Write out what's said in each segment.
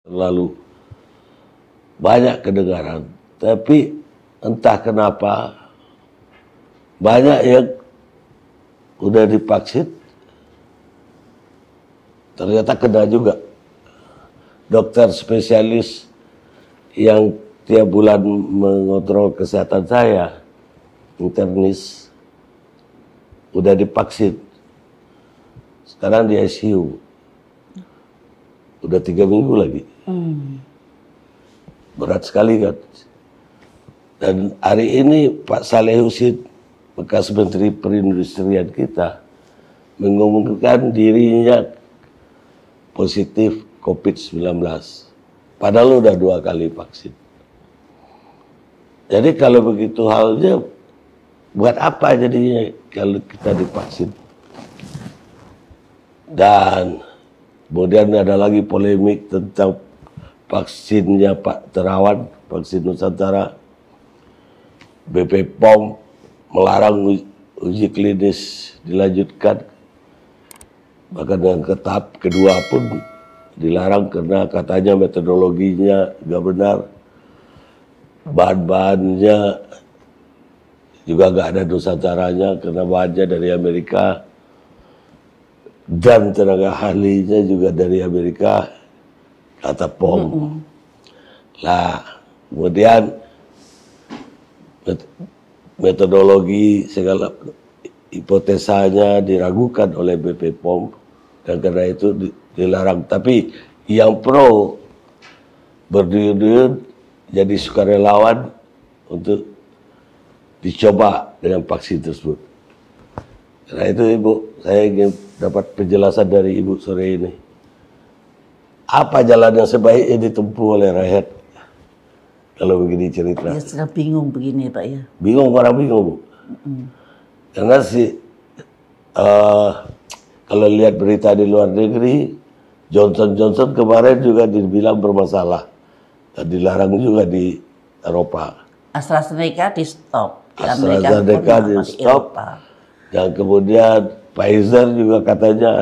Lalu banyak kedengaran, tapi entah kenapa banyak yang udah divaksin ternyata kena juga. Dokter spesialis yang tiap bulan mengontrol kesehatan saya, internis, udah divaksin. Sekarang di ICU. Udah 3 minggu lagi. Berat sekali kan. Dan hari ini Pak Saleh Husin, bekas Menteri Perindustrian kita, mengumumkan dirinya positif COVID-19. Padahal udah 2 kali vaksin. Jadi kalau begitu halnya, buat apa jadinya kalau kita divaksin? Dan kemudian ada lagi polemik tentang vaksinnya Pak Terawan, vaksin Nusantara. BP POM melarang uji klinis dilanjutkan. Bahkan dengan tahap kedua pun dilarang karena katanya metodologinya nggak benar. Bahan-bahannya juga nggak ada Nusantaranya karena bahannya dari Amerika. Dan tenaga ahlinya juga dari Amerika, kata POM. Lah, kemudian metodologi segala hipotesanya diragukan oleh BP POM dan karena itu dilarang. Tapi yang pro berduyun-duyun jadi sukarelawan untuk dicoba dengan vaksin tersebut. Karena itu Ibu, saya ingin dapat penjelasan dari Ibu sore ini. Apa jalan yang sebaiknya ditempuh oleh rakyat kalau begini cerita? Ya sudah bingung begini Pak ya. Bingung, orang bingung Bu. Karena kalau lihat berita di luar negeri, Johnson kemarin juga dibilang bermasalah. Dan dilarang juga di Eropa. AstraZeneca di stop. AstraZeneca di stop. Dan kemudian Pfizer juga katanya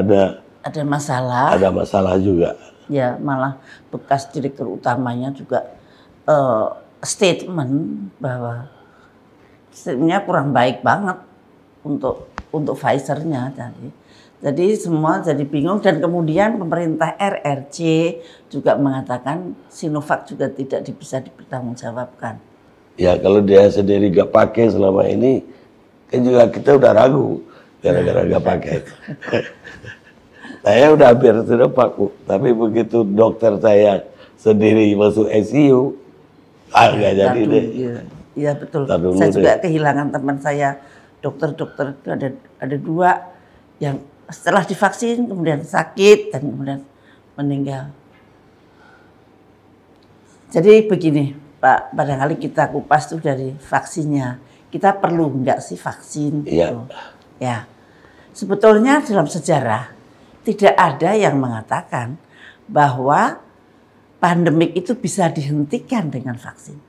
ada masalah. Ada masalah juga. Ya malah bekas direktur utamanya juga statement bahwa statementnya kurang baik banget untuk Pfizer-nya tadi. Jadi semua jadi bingung dan kemudian pemerintah RRC juga mengatakan Sinovac juga tidak bisa dipertanggungjawabkan. Ya kalau dia sendiri gak pakai selama ini, kan juga kita udah ragu gara-gara gak pakai. Saya udah hampir sudah paku, tapi begitu dokter saya sendiri masuk ICU, gak jadi deh. Iya betul. Saya juga kehilangan teman saya, dokter-dokter itu ada 2 yang setelah divaksin kemudian sakit dan kemudian meninggal. Jadi begini Pak, barangkali kita kupas tuh dari vaksinnya. Kita perlu enggak sih vaksin? Iya. Gitu. Ya. Sebetulnya dalam sejarah tidak ada yang mengatakan bahwa pandemik itu bisa dihentikan dengan vaksin.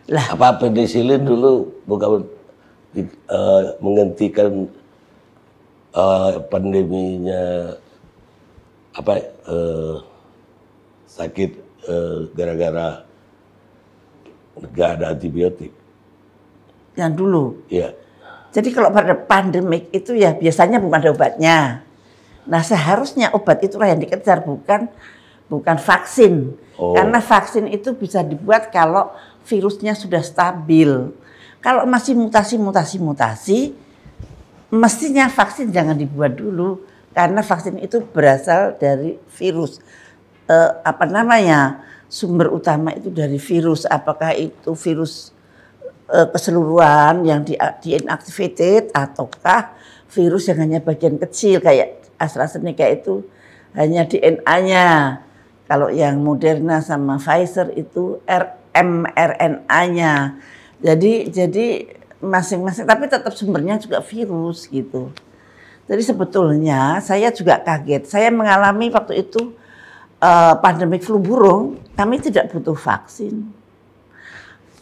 Lah, apa penicillin dulu bukan menghentikan pandeminya sakit gara-gara nggak ada antibiotik. Yang dulu. Iya. Jadi kalau pada pandemik itu ya biasanya belum ada obatnya. Nah seharusnya obat itulah yang dikejar bukan vaksin. Karena vaksin itu bisa dibuat kalau virusnya sudah stabil. Kalau masih mutasi, mestinya vaksin jangan dibuat dulu. Karena vaksin itu berasal dari virus. Sumber utama itu dari virus. Apakah itu virus keseluruhan yang di-inactivated ataukah virus yang hanya bagian kecil kayak AstraZeneca itu hanya DNA-nya. Kalau yang Moderna sama Pfizer itu mRNA-nya. Jadi masing-masing tapi tetap sumbernya juga virus gitu. Jadi sebetulnya saya juga kaget. Saya mengalami waktu itu pandemik flu burung, kami tidak butuh vaksin.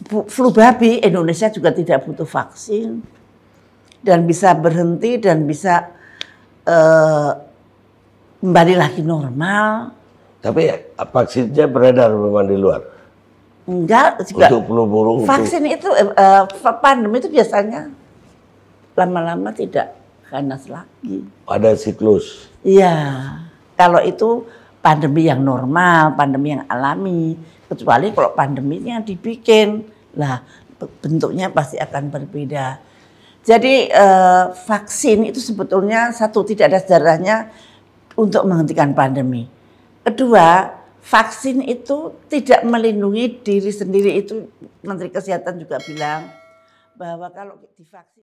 Flu babi Indonesia juga tidak butuh vaksin dan bisa berhenti dan bisa kembali lagi normal. Tapi vaksinnya beredar memang di luar. Enggak juga. Untuk flu burung. Vaksin itu pandemi itu biasanya lama-lama tidak ganas lagi. Ada siklus. Iya, kalau itu pandemi yang normal, pandemi yang alami. Kecuali kalau pandeminya dibikin, lah bentuknya pasti akan berbeda. Jadi vaksin itu sebetulnya satu, tidak ada sejarahnya untuk menghentikan pandemi. Kedua, vaksin itu tidak melindungi diri sendiri. Itu Menteri Kesehatan juga bilang bahwa kalau divaksin